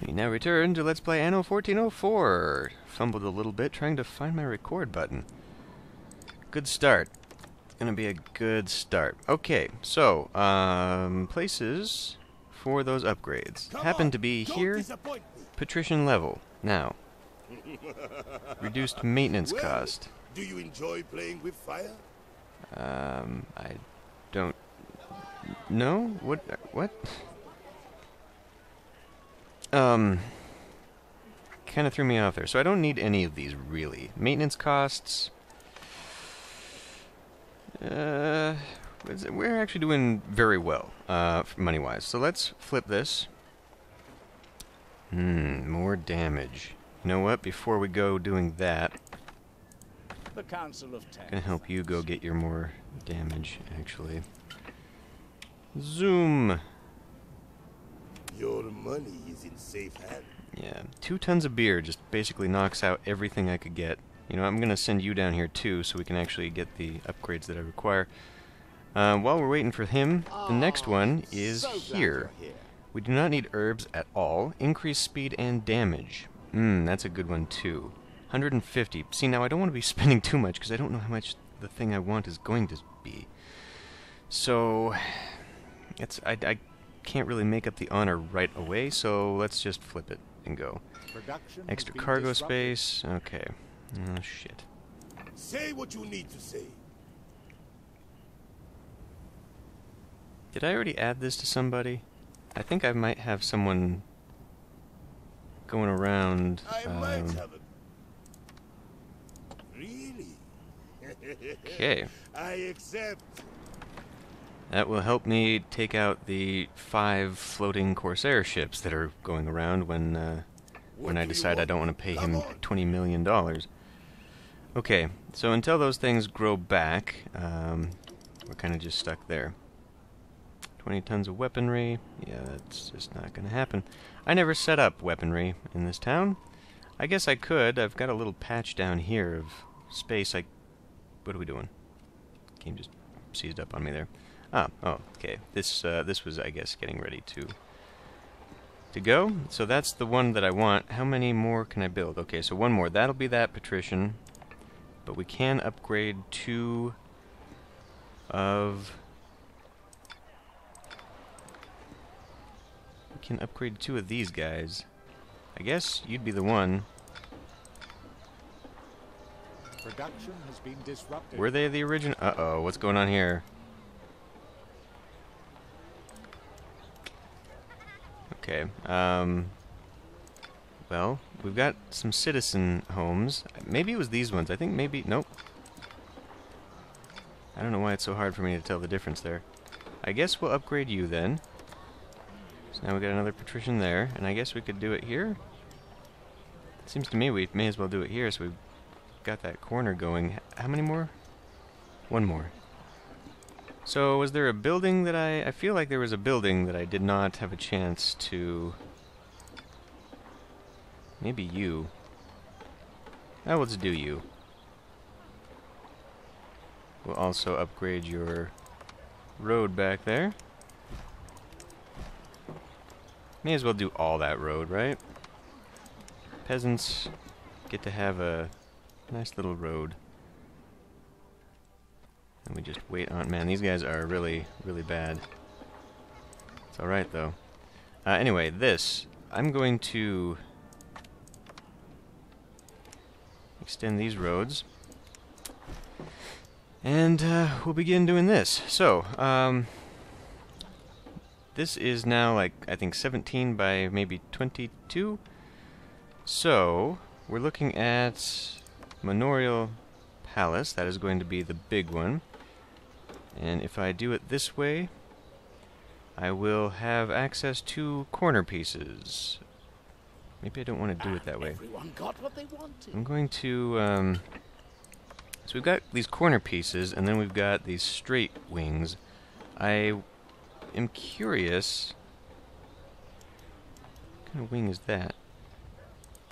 We now return to Let's Play Anno 1404. Fumbled a little bit trying to find my record button. Good start. It's gonna be a good start. Okay, so, places for those upgrades. Happen to be here, patrician level. Now, reduced maintenance cost. Do you enjoy playing with fire? I don't know? What? Kind of threw me off there. So I don't need any of these, really. Maintenance costs. We're actually doing very well, money-wise. So let's flip this. More damage. You know what? Before we go doing that, The Council of Ten. gonna help you go get your more damage, actually. Zoom! Your money is in safe hands. Yeah, 2 tons of beer just basically knocks out everything I could get. You know, I'm gonna send you down here too, so we can actually get the upgrades that I require. While we're waiting for him, the next one is here. We do not need herbs at all. Increase speed and damage. That's a good one too. 150. See, now I don't want to be spending too much because I don't know how much the thing I want is going to be. So, I can't really make up the honor right away, so let's just flip it and go. Extra cargo space. Okay. Oh, shit. Say what you need to say. Did I already add this to somebody? I think I might have someone going around. I might have it. Really? Okay. I accept. That will help me take out the 5 floating Corsair ships that are going around when I decide I don't want to pay him $20 million. Okay, so until those things grow back, we're kind of just stuck there. 20 tons of weaponry. Yeah, that's just not going to happen. I never set up weaponry in this town. I guess I could. I've got a little patch down here of space. What are we doing? Game just seized up on me there. Oh, okay. This was, I guess, getting ready to go. So that's the one that I want. How many more can I build? Okay, so one more. That'll be that patrician. But we can upgrade 2 of... We can upgrade 2 of these guys. I guess you'd be the one. Production has been disrupted. Were they the original? Uh-oh, what's going on here? Okay, well, we've got some citizen homes. Maybe it was these ones. I think maybe... Nope. I don't know why it's so hard for me to tell the difference there. I guess we'll upgrade you then. So now we got another patrician there, and I guess we could do it here? It seems to me we may as well do it here, so we've got that corner going. How many more? 1 more. So, was there a building that I feel like there was a building that I did not have a chance to... Maybe you. Now let's do you. We'll also upgrade your road back there. May as well do all that road, right? Peasants get to have a nice little road. And we just wait on... Man, these guys are really, really bad. It's alright, though. Anyway, this. I'm going to extend these roads. And we'll begin doing this. So, this is now, like, I think 17 by maybe 22. So, we're looking at Manorial Palace. That is going to be the big one. And if I do it this way, I will have access to corner pieces. Maybe I don't want to do it that way. Everyone got what they wanted. I'm going to, so we've got these corner pieces, and then we've got these straight wings. I am curious... What kind of wing is that?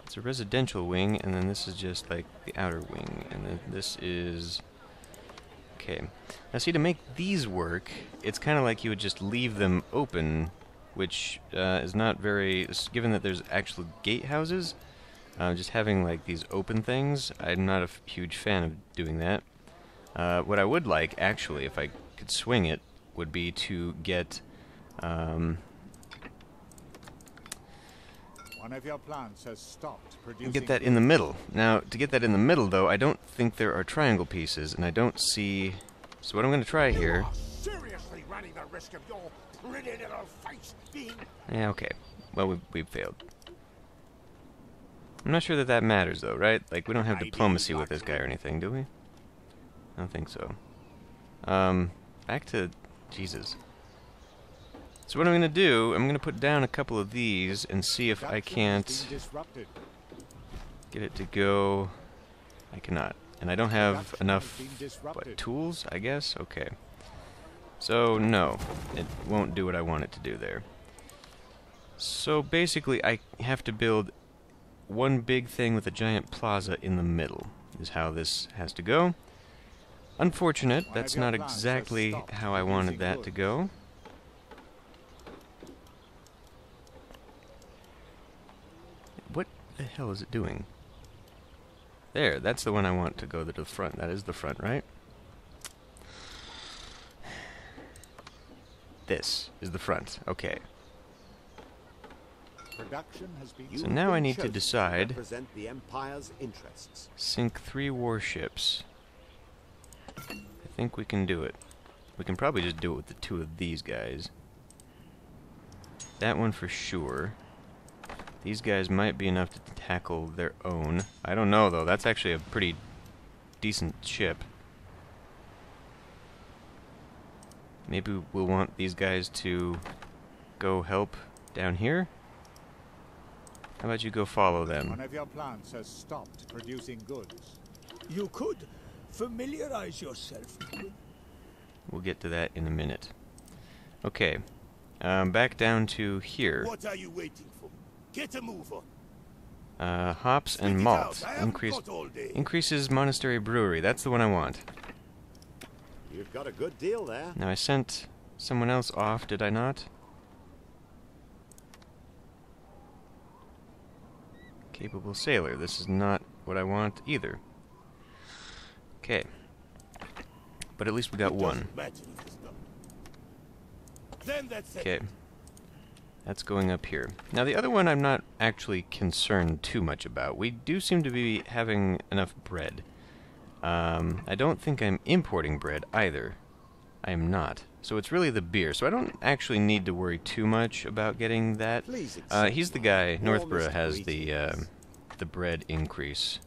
It's a residential wing, and then this is just like the outer wing, and then this is... Okay. Now see, to make these work, it's kind of like you would just leave them open which is not very... Given that there's actual gatehouses, just having like these open things, I'm not a huge fan of doing that. What I would like, actually, if I could swing it, would be to get... One of your plants has stopped producing. Get that in the middle. Now, to get that in the middle, though, I don't think there are triangle pieces, and I don't see... So what I'm going to try here... Seriously running the risk of your pretty little face being... Yeah, okay. Well, we've failed. I'm not sure that that matters, though, right? Like, we don't have diplomacy with this guy or anything, do we? I don't think so. Back to... Jesus. So what I'm going to do, I'm going to put down a couple of these and see if I can't get it to go. I cannot. And I don't have enough, what, tools, I guess? Okay. So, no. It won't do what I want it to do there. So basically, I have to build one big thing with a giant plaza in the middle, is how this has to go. Unfortunate, that's not exactly how I wanted that to go. What the hell is it doing? There, that's the one I want to go to the front. That is the front, right? This is the front. Okay. Production has been So now I need to decide. Represent the Empire's interests. Sink 3 warships. I think we can do it. We can probably just do it with the 2 of these guys. That one for sure. These guys might be enough to tackle their own. I don't know, though. That's actually a pretty decent ship. Maybe we'll want these guys to go help down here? How about you go follow them? One of your plants has stopped producing goods. You could familiarize yourself. We'll get to that in a minute. Okay. Back down to here. What are you waiting for? Get a move on. Hops and malt. Increases monastery brewery. That's the one I want. You've got a good deal there. Now I sent someone else off, did I not? Capable sailor. This is not what I want either. Okay. But at least we got one. Okay. That's going up here. Now the other one I'm not actually concerned too much about. We do seem to be having enough bread. I don't think I'm importing bread either. I am not. So it's really the beer. So I don't actually need to worry too much about getting that. He's the guy. Northborough has the bread increase.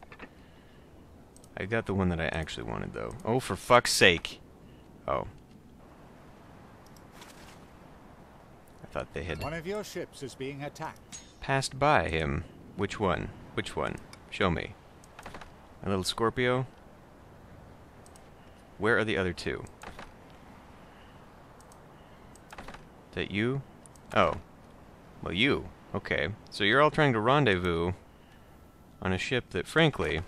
I got the one that I actually wanted though. Oh, for fuck's sake! Oh. I thought they had... One of your ships is being attacked. Passed by him. Which one? Which one? Show me. A little Scorpio? Where are the other 2? Is that you? Oh. Well, you. Okay. So you're all trying to rendezvous on a ship that, frankly...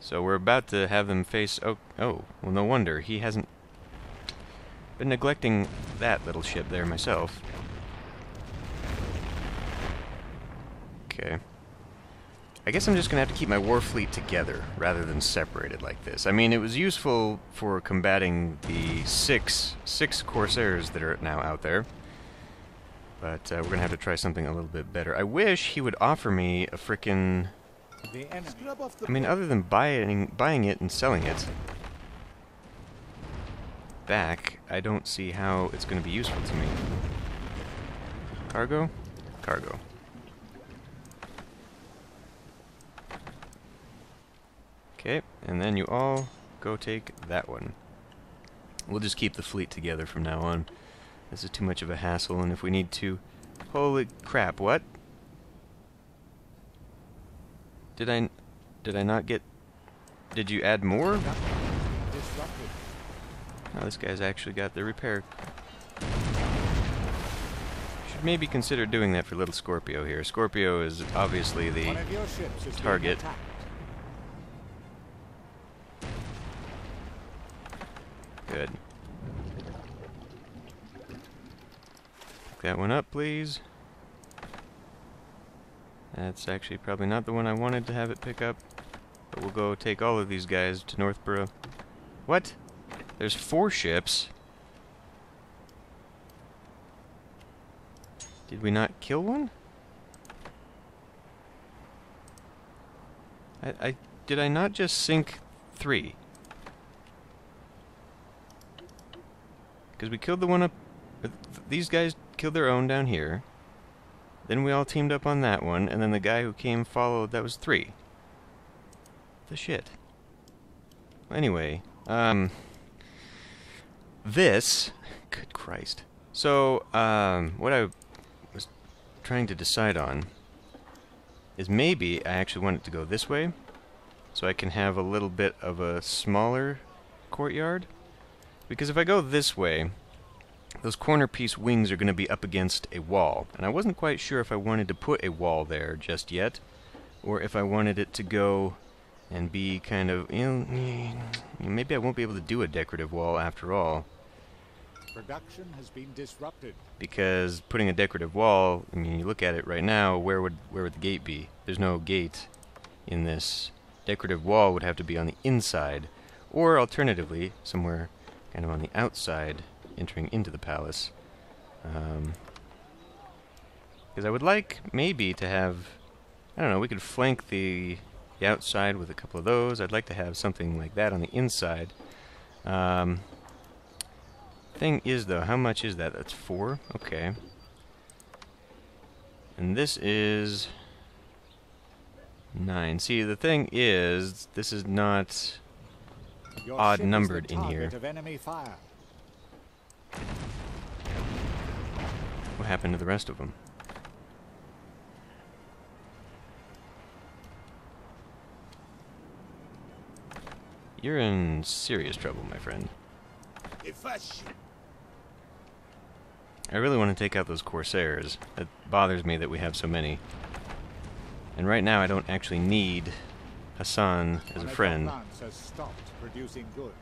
So we're about to have them face... Oh, well, no wonder. He hasn't been neglecting that little ship there myself. Okay. I guess I'm just going to have to keep my war fleet together rather than separated like this. I mean, it was useful for combating the six Corsairs that are now out there. But we're going to have to try something a little bit better. I wish he would offer me a frickin'... I mean, other than buying it and selling it back, I don't see how it's going to be useful to me. Cargo? Cargo. Okay, and then you all go take that one. We'll just keep the fleet together from now on. This is too much of a hassle, and if we need to... Holy crap, what? Did I not get... Did you add more? Oh, this guy's actually got the repair. Should maybe consider doing that for little Scorpio here. Scorpio is obviously the target. Good. Pick that one up, please. That's actually probably not the one I wanted to have it pick up. But we'll go take all of these guys to Northborough. What? There's 4 ships. Did we not kill one? Did I not just sink 3? Because we killed the one up... These guys killed their own down here. Then we all teamed up on that one, and then the guy who came followed. That was 3. The shit. Well, anyway, this... Good Christ. So, what I was trying to decide on is maybe I actually want it to go this way, so I can have a little bit of a smaller courtyard. Because if I go this way, those corner piece wings are going to be up against a wall. And I wasn't quite sure if I wanted to put a wall there just yet, or if I wanted it to go and be kind of, maybe I won't be able to do a decorative wall after all. Production has been disrupted. Because putting a decorative wall, I mean, you look at it right now, where would the gate be? There's no gate in this. Decorative wall would have to be on the inside, or alternatively, somewhere kind of on the outside, entering into the palace. Because I would like, maybe, to have, I don't know, we could flank the outside with a couple of those. I'd like to have something like that on the inside. Thing is, though, how much is that? That's 4? Okay. And this is 9. See, the thing is, this is not Your odd ship is numbered the in here. target of enemy fire. What happened to the rest of them? You're in serious trouble, my friend. I really want to take out those Corsairs. It bothers me that we have so many. And right now I don't actually need Hassan as a friend. One of your plants has stopped producing goods.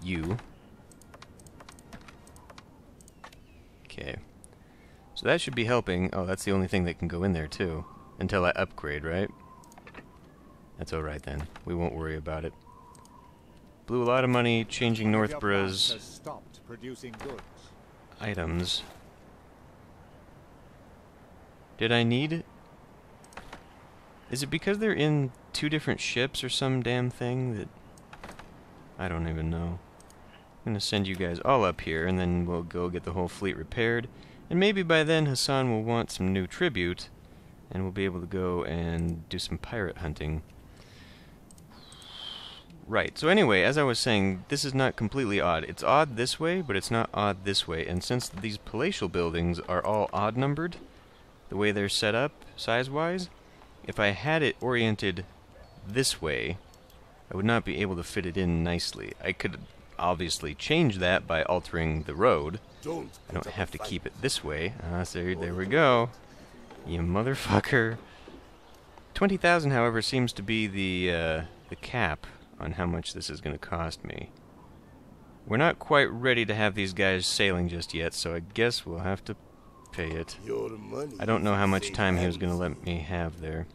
You. Okay. So that should be helping. Oh, that's the only thing that can go in there, too. Until I upgrade, right? That's alright then. We won't worry about it. Blew a lot of money changing One of your Northborough's plants has stopped producing goods. items. Did I need... Is it because they're in 2 different ships or some damn thing that... I don't even know. I'm gonna send you guys all up here, and then we'll go get the whole fleet repaired. And maybe by then Hassan will want some new tribute, and we'll be able to go and do some pirate hunting. Right, so anyway, as I was saying, this is not completely odd. It's odd this way, but it's not odd this way. And since these palatial buildings are all odd-numbered, the way they're set up, size-wise, if I had it oriented this way, I would not be able to fit it in nicely. I could obviously change that by altering the road. I don't have to keep it this way. So there we go. You motherfucker. 20,000, however, seems to be the cap on how much this is going to cost me. We're not quite ready to have these guys sailing just yet, so I guess we'll have to pay it. I don't know how much time he was going to let me have there.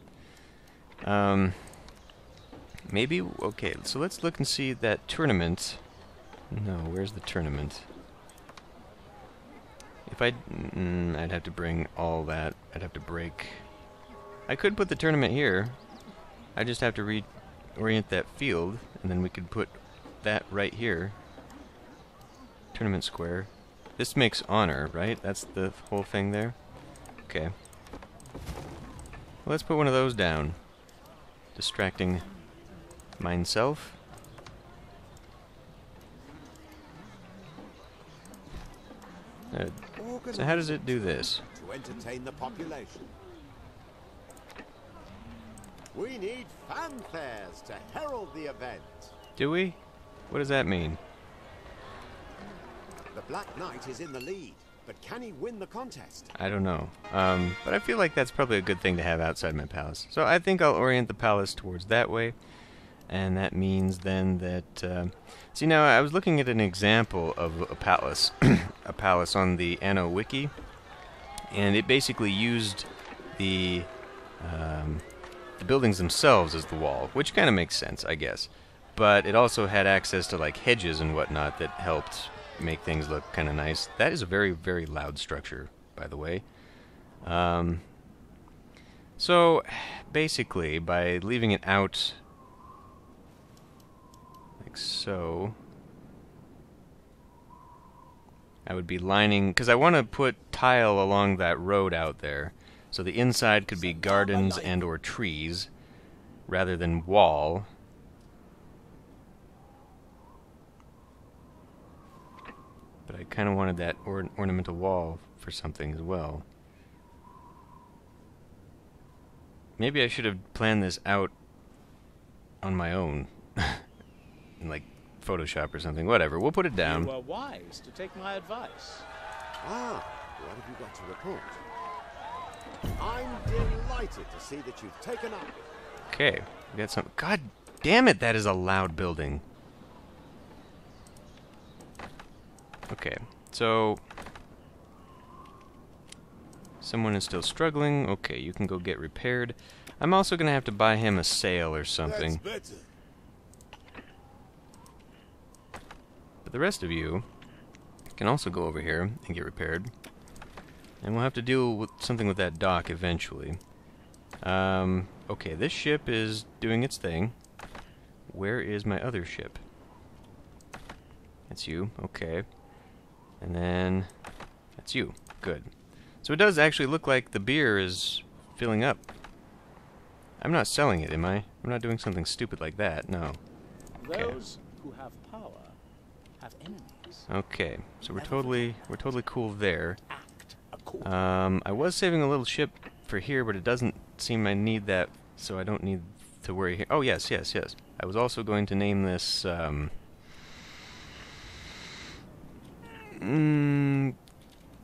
Maybe, okay, so let's look and see that tournament. No, where's the tournament? If I'd have to bring all that. I'd have to break. I could put the tournament here. I just have to reorient that field, and then we could put that right here. Tournament square. This makes honor, right? That's the whole thing there? Okay. Well, let's put one of those down. Distracting myself. So how does it do this? To entertain the population. We need fanfares to herald the event. Do we? What does that mean? The Black Knight is in the lead, but can he win the contest? I don't know. But I feel like that's probably a good thing to have outside my palace. So I think I'll orient the palace towards that way. And that means then that... see, now I was looking at an example of a palace, a palace on the Anno wiki, and it basically used the buildings themselves as the wall, which kind of makes sense, I guess. But it also had access to like hedges and whatnot that helped make things look kind of nice. That is a very, very loud structure, by the way. So, basically, by leaving it out like so, I would be lining, because I want to put tile along that road out there, so the inside could be gardens and or trees, rather than wall. But I kind of wanted that ornamental wall for something as well. Maybe I should have planned this out on my own. In, like, Photoshop or something. Whatever, we'll put it down. You were wise to take my advice. Ah, what have you got to report? I'm delighted to see that you've taken up. Okay, we got some... God damn it, that is a loud building. Okay, so... someone is still struggling. Okay, you can go get repaired. I'm also going to have to buy him a sail or something. That's better. But the rest of you can also go over here and get repaired. And we'll have to deal with something with that dock eventually. Okay, this ship is doing its thing. Where is my other ship? That's you, okay. And then that's you, good. So it does actually look like the beer is filling up. I'm not selling it, am I? I'm not doing something stupid like that, no. Those who have power have enemies. Okay, so we're totally cool there. Act accordingly. I was saving a little ship for here, but it doesn't seem I need that, so I don't need to worry here. Oh, yes. I was also going to name this,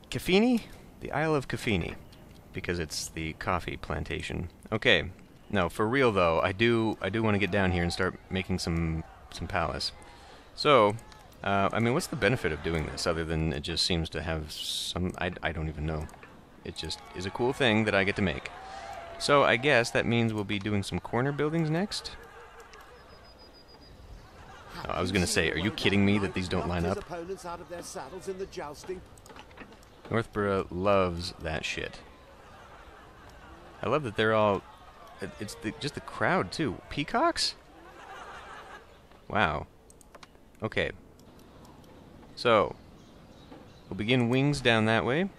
Cafini? The Isle of Cafini, because it's the coffee plantation. Okay, no, for real though, I do want to get down here and start making some palace. So, I mean, what's the benefit of doing this, other than it just seems to have some... I don't even know. It just is a cool thing that I get to make. So, I guess that means we'll be doing some corner buildings next? Oh, I was going to say, are you kidding me that these don't line up? Opponents out of their saddles in the jousting. Northborough loves that shit. I love that they're all... It's just the crowd, too. Peacocks? Wow. Okay. So, we'll begin wings down that way.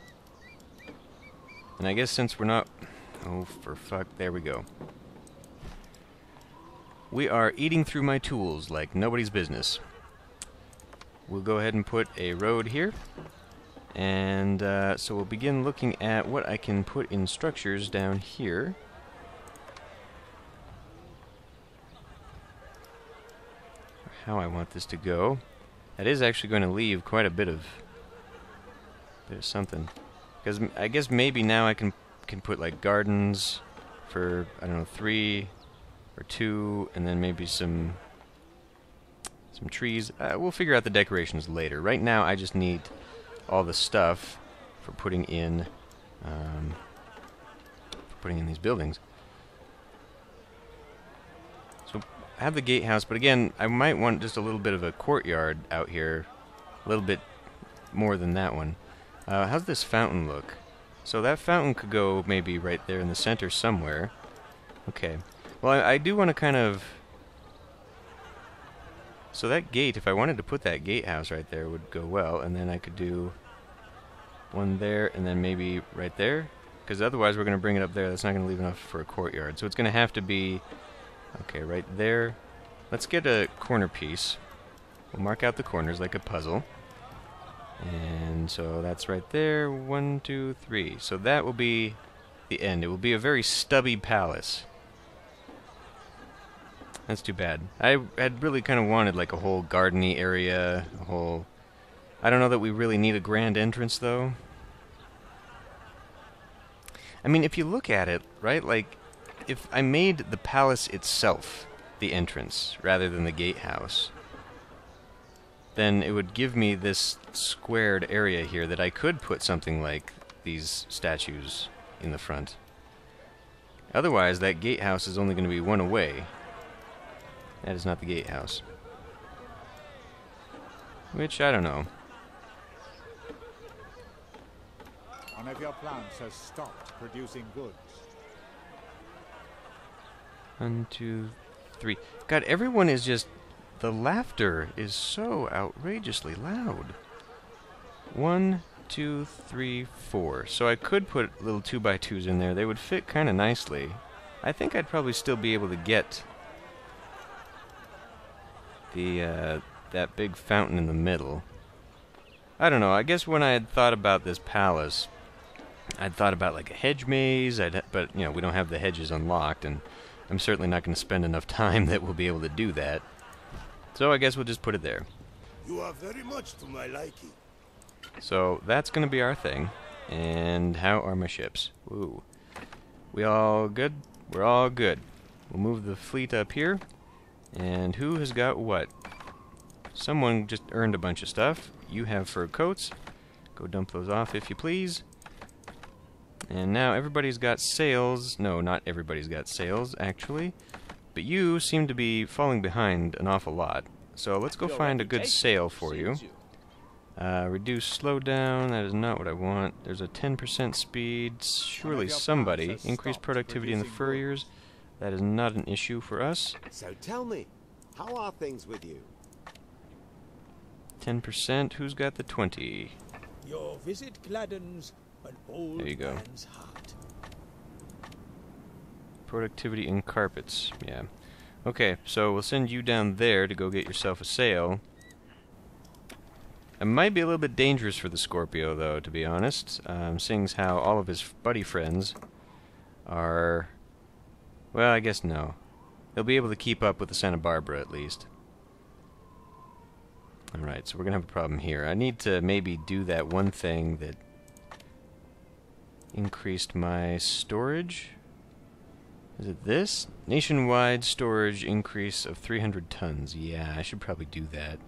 And I guess since we're not... Oh, for fuck. There we go. We are eating through my tools like nobody's business. We'll go ahead and put a road here. And so we'll begin looking at what I can put in structures down here. How I want this to go. That is actually going to leave quite a bit of something. Because I guess maybe now I can put like gardens for, I don't know, 3 or 2, and then maybe some trees. We'll figure out the decorations later. Right now I just need all the stuff for putting in these buildings. So I have the gatehouse, but again, I might want just a little bit of a courtyard out here, a little bit more than that one. How's this fountain look? So that fountain could go maybe right there in the center somewhere. Okay. Well, I do want to kind of... So that gate, if I wanted to put that gatehouse right there, would go well, and then I could do one there, and then maybe right there, because otherwise we're going to bring it up there. That's not going to leave enough for a courtyard. So it's going to have to be, okay, right there. Let's get a corner piece. We'll mark out the corners like a puzzle. And so that's right there. 1, 2, 3. So that will be the end. It will be a very stubby palace. That's too bad. I had really kind of wanted like a whole gardeny area, a whole... I don't know that we really need a grand entrance, though. I mean, if you look at it, right, like, if I made the palace itself the entrance rather than the gatehouse, then it would give me this squared area here that I could put something like these statues in the front. Otherwise, that gatehouse is only going to be one away. That is not the gatehouse. Which, I don't know. One of your plants has stopped producing goods. 1, 2, 3. God, everyone is just... The laughter is so outrageously loud. 1, 2, 3, 4. So I could put little 2x2s in there. They would fit kind of nicely. I think I'd probably still be able to get the that big fountain in the middle. I don't know. I guess when I had thought about this palace, I'd thought about like a hedge maze. But you know, we don't have the hedges unlocked, and I'm certainly not going to spend enough time that we'll be able to do that. So I guess we'll just put it there. You are very much to my liking. So that's going to be our thing. And how are my ships? Ooh. We all good? We're all good. We'll move the fleet up here. And who has got what? Someone just earned a bunch of stuff. You have fur coats. Go dump those off if you please. And now everybody's got sails. No, not everybody's got sails, actually. But you seem to be falling behind an awful lot. So let's go find a good sail for you. Reduce slowdown. That is not what I want. There's a 10% speed. Surely somebody. Increase productivity in the furriers. That is not an issue for us. So tell me, how are things with you? 10%. Who's got the 20? Your visit gladdens an old There you go. man's heart. Productivity in carpets. Yeah. Okay, so we'll send you down there to go get yourself a sail. It might be a little bit dangerous for the Scorpio, though, to be honest. Seeing as how all of his buddy friends are... Well, I guess no. He'll be able to keep up with the Santa Barbara, at least. Alright, so we're going to have a problem here. I need to maybe do that one thing that increased my storage. Is it this? Nationwide storage increase of 300 tons. Yeah, I should probably do that.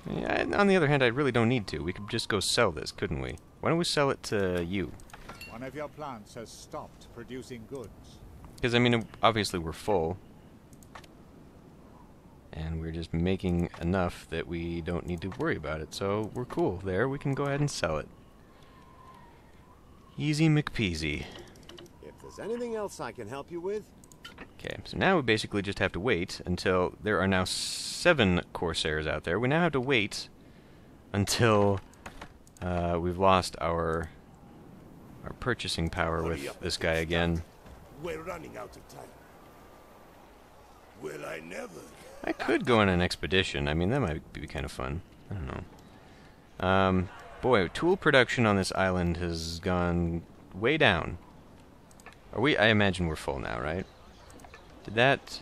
Yeah, on the other hand, I really don't need to. We could just go sell this, couldn't we? Why don't we sell it to you? One of your plants has stopped producing goods. Because, I mean, obviously we're full. And we're just making enough that we don't need to worry about it. So we're cool there. We can go ahead and sell it. Easy McPeasy. If there's anything else I can help you with, Okay, so now we basically just have to wait until there are now 7 Corsairs out there. We now have to wait until we've lost our purchasing power Hurry with up this and guy get again. started. We're running out of time. Well, I never. I could go on an expedition. I mean, that might be kind of fun. I don't know. Boy, tool production on this island has gone way down. Are we? I imagine we're full now, right? Did that...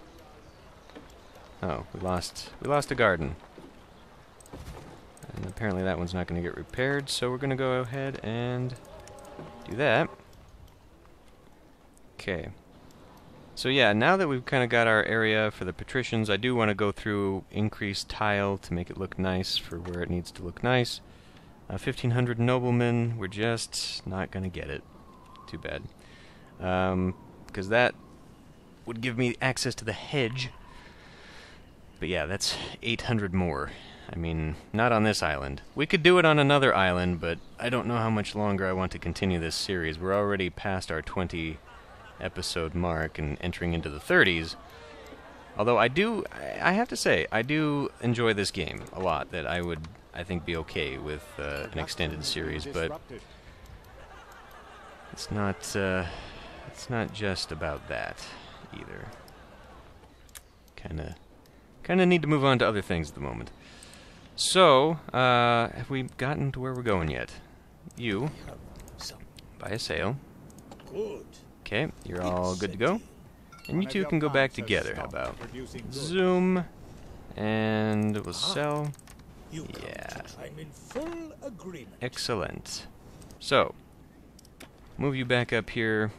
Oh, we lost a garden. And apparently that one's not going to get repaired, so we're going to go ahead and do that. Okay. So yeah, now that we've kind of got our area for the patricians, I do want to go through increased tile to make it look nice for where it needs to look nice. 1,500 noblemen, we're just not going to get it. Too bad. Because that would give me access to the hedge. But yeah, that's 800 more. I mean, not on this island. We could do it on another island, but I don't know how much longer I want to continue this series. We're already past our 20 episode mark and entering into the 30s. Although I have to say, I do enjoy this game a lot, that I would, I think, be okay with an extended series, but it's not just about that either. Kinda need to move on to other things at the moment. So, have we gotten to where we're going yet? You, buy a sail. Good. Okay, you're all good to go. And you two can go back together, how about? Zoom, and we'll sell. You come Yeah. to- I'm in full agreement. Excellent. So, move you back up here.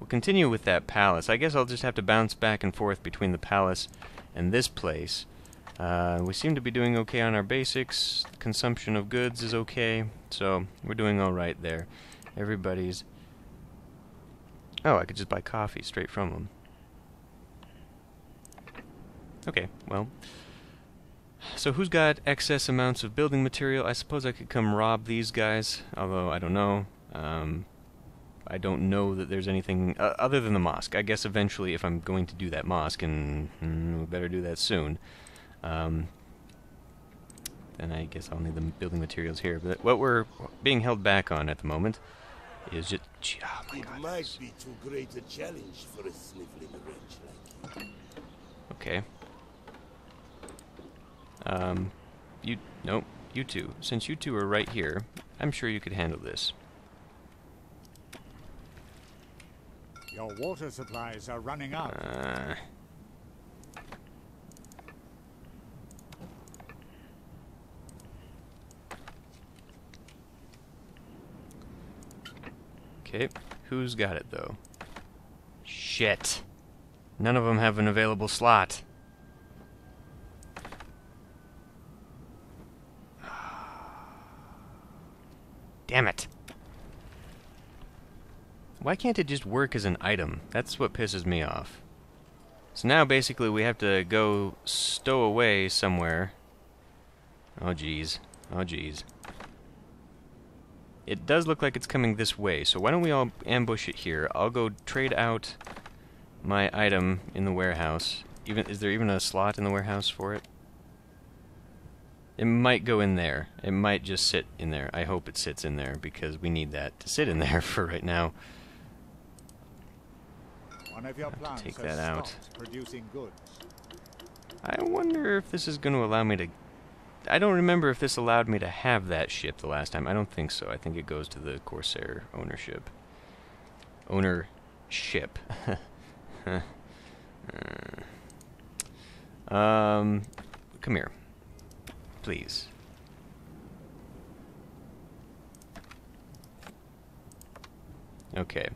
we'll continue with that palace. I guess I'll just have to bounce back and forth between the palace and this place. We seem to be doing okay on our basics. Consumption of goods is okay, so we're doing alright there. Everybody's... Oh, I could just buy coffee straight from them. Okay, well... So who's got excess amounts of building material? I suppose I could come rob these guys, although I don't know. I don't know that there's anything other than the mosque. I guess eventually if I'm going to do that mosque, and we better do that soon, then I guess I'll need the building materials here. But what we're being held back on at the moment is just... Oh my God. It might be too great a challenge for a sniveling wretch like you. Okay. You two. Since you two are right here, I'm sure you could handle this. Your water supplies are running out. Okay, who's got it though? Shit. None of them have an available slot. Damn it. Why can't it just work as an item? That's what pisses me off. So now basically we have to go stow away somewhere. Oh jeez. Oh jeez. It does look like it's coming this way, so why don't we all ambush it here? I'll go trade out my item in the warehouse. Is there even a slot in the warehouse for it? It might go in there. It might just sit in there. I hope it sits in there, because we need that to sit in there for right now. One of your plants take has that out. stopped producing goods. I wonder if this is going to allow me to... I don't remember if this allowed me to have that ship the last time. I don't think so. I think it goes to the Corsair ownership. Ownership. Come here. Please. Okay.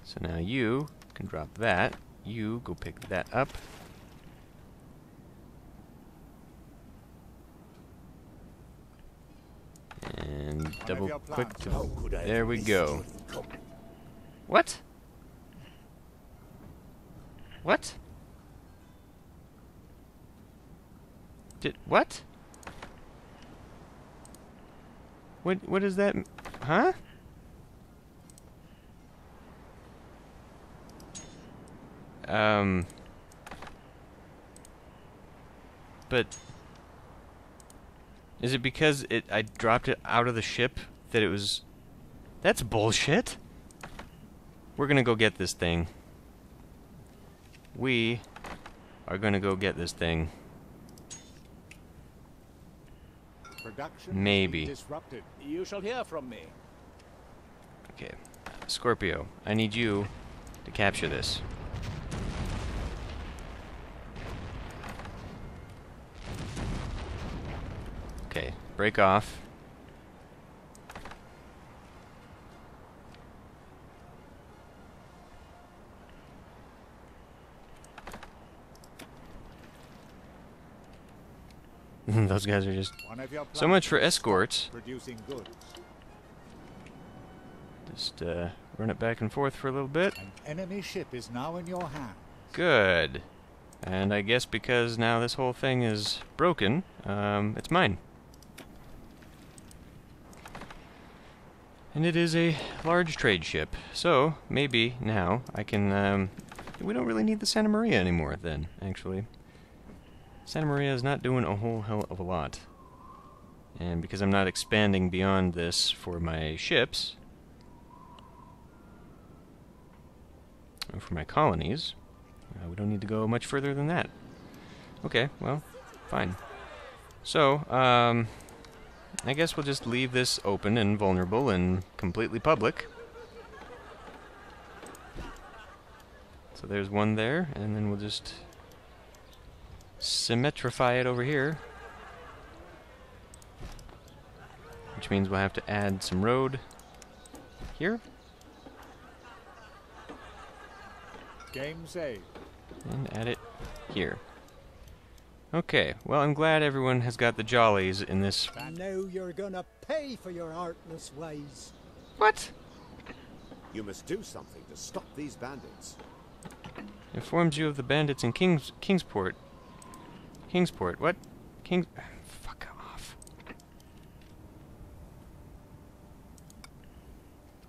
So now you can drop that. You go pick that up. And double click to... There we go. What? What? What? What is that? Huh? But is it because I dropped it out of the ship that it was... That's bullshit. We're gonna go get this thing. We are gonna go get this thing. Production Maybe. disrupted. You shall hear from me. Okay. Scorpio, I need you to capture this. Okay, break off. Those guys are just... One of your So much for plants has escorts. stopped producing goods. Just run it back and forth for a little bit. An enemy ship is now in your hands. Good. And I guess because now this whole thing is broken, it's mine. And it is a large trade ship. So, maybe now I can... we don't really need the Santa Maria anymore then, actually. Santa Maria is not doing a whole hell of a lot. And because I'm not expanding beyond this for my ships, or for my colonies, we don't need to go much further than that. Okay, well, fine. So, I guess we'll just leave this open and vulnerable and completely public. So there's one there, and then we'll just symmetrify it over here. Which means we'll have to add some road here. Game saved. And add it here. Okay, well, I'm glad everyone has got the jollies in this. Now you're gonna pay for your heartless ways. What? You must do something to stop these bandits. Informs you of the bandits in Kingsport. Kingsport, what? Fuck off.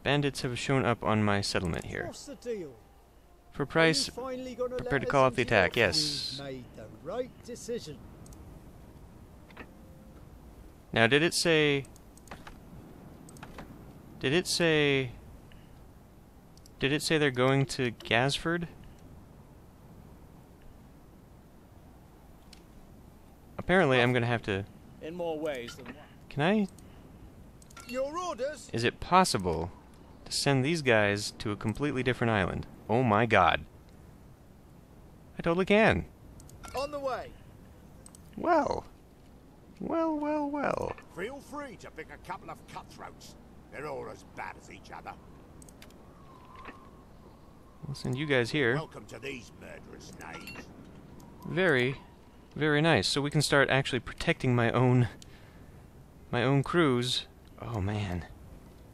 Bandits have shown up on my settlement here. What's the deal? For price, prepare to call off the attack, yes. You made the right decision. Now, did it say they're going to Gasford? Apparently, I'm gonna have to... In more ways than one. Can I... Your orders? Is it possible to send these guys to a completely different island? Oh my god. I totally can. On the way. Well. Well. Feel free to pick a couple of cutthroats. They're all as bad as each other. We'll send you guys here. Welcome to these murderous knaves. Very, very nice. So we can start actually protecting my own crews. Oh man.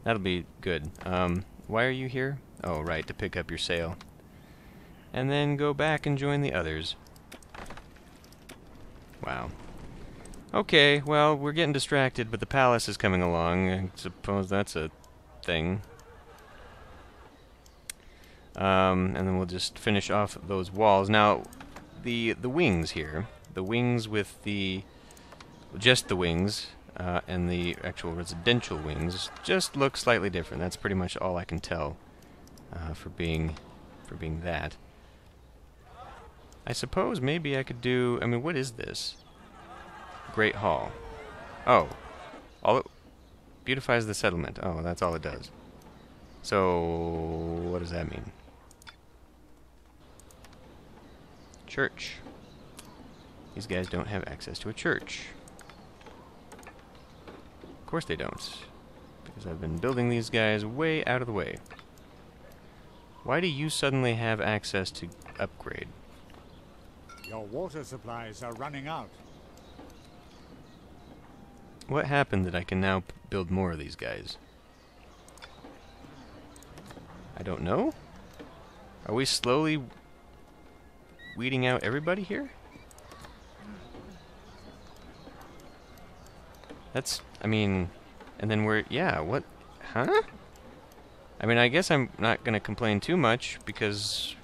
That'll be good. Why are you here? Oh, right, to pick up your sail. And then go back and join the others. Wow. Okay, well, we're getting distracted, but the palace is coming along. I suppose that's a thing. And then we'll just finish off those walls. Now, the wings here, the wings with just the wings, and the actual residential wings, just look slightly different. That's pretty much all I can tell for being that. I suppose maybe I could do... I mean, what is this? Great Hall. Oh. All it beautifies the settlement. Oh, that's all it does. So, what does that mean? Church. These guys don't have access to a church. Of course they don't. Because I've been building these guys way out of the way. Why do you suddenly have access to upgrade? Your water supplies are running out. What happened that I can now build more of these guys? I don't know. Are we slowly weeding out everybody here? That's, I mean, and then we're, yeah, what, huh? I mean, I guess I'm not going to complain too much because,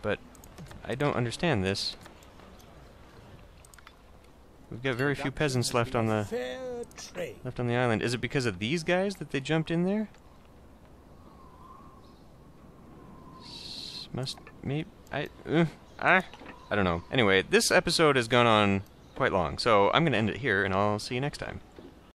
but I don't understand this. We've got very few peasants left on the island. Is it because of these guys that they jumped in there? I don't know. Anyway, this episode has gone on quite long, so I'm going to end it here, and I'll see you next time.